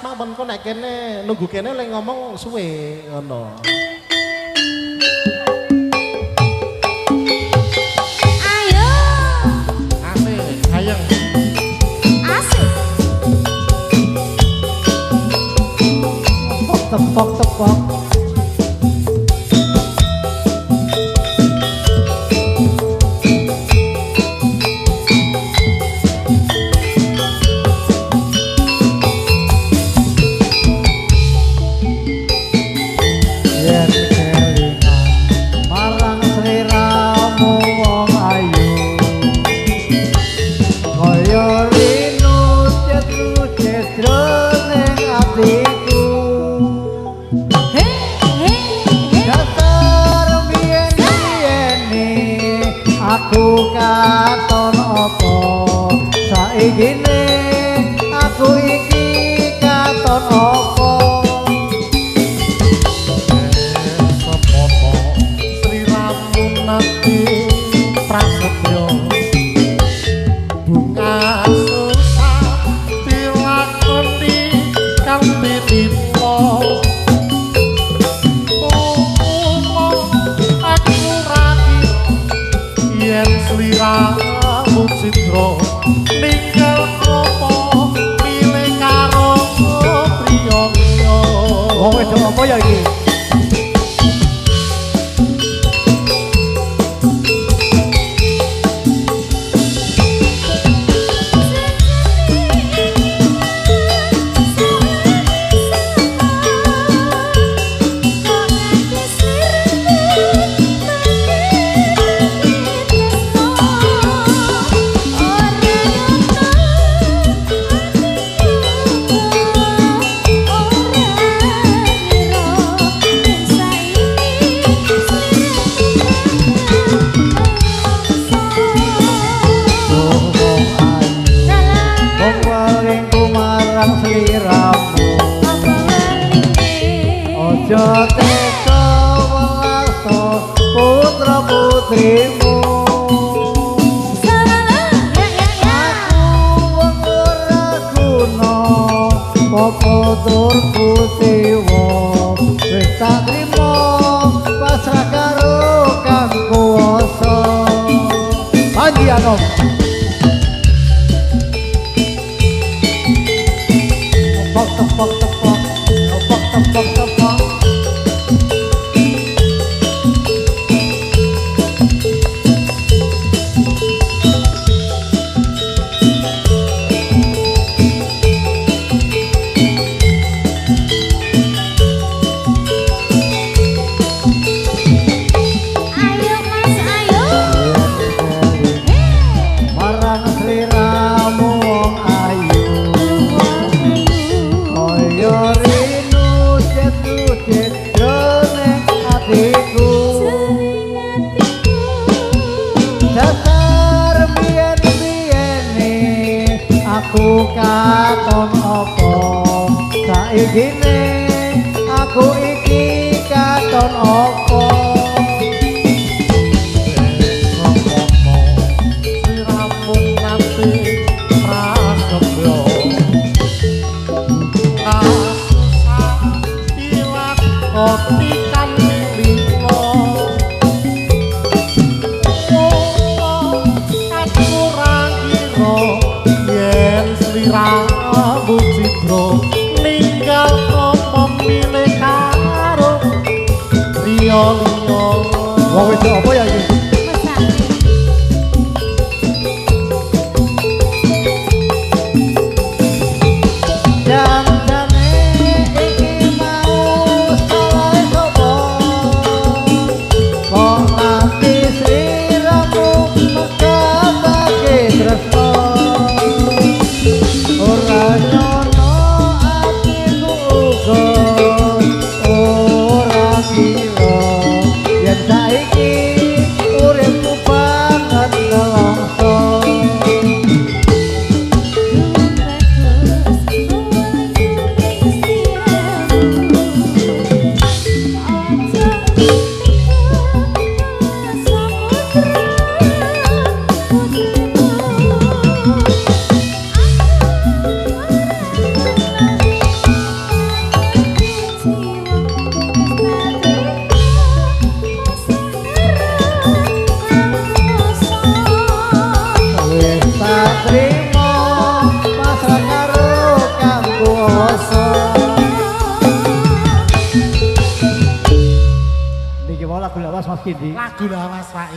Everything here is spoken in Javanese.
mawon kok nek kene nunggu kene lek ngomong suwe ngono. Ayo. Asik, hayang. Asik. Tepok-tepok. Aku katon apa saikine aku iki katon apa Sepoto Sri Ramunati Prasetyo bunga susah dilakoni kanthi ditmo yen sliramu citra ninggal apa milih karo priya liya. wong wedok apa ya iki Ojo teko welaso putra putrimu aku wong ora guna apa turku siwa wis tak trimo pasrah karo kang kuwasa Panji Anom tepok tepok tepok tepok tepok aku katon apa saikine aku iki katon apa Sri Ramunati Prasetyo susah dilakoni kanthi ditmo aku ra kira yen sliramu citra ninggal apa milih karo priya liya. wong wedok apa ya iki jam-jame iki mau salah sapa kok ati sliramu mekatake tresno ora nyono atiku uga ora kira yen saiki lagu lawas Mas Kindi. Lagu lawas Pak.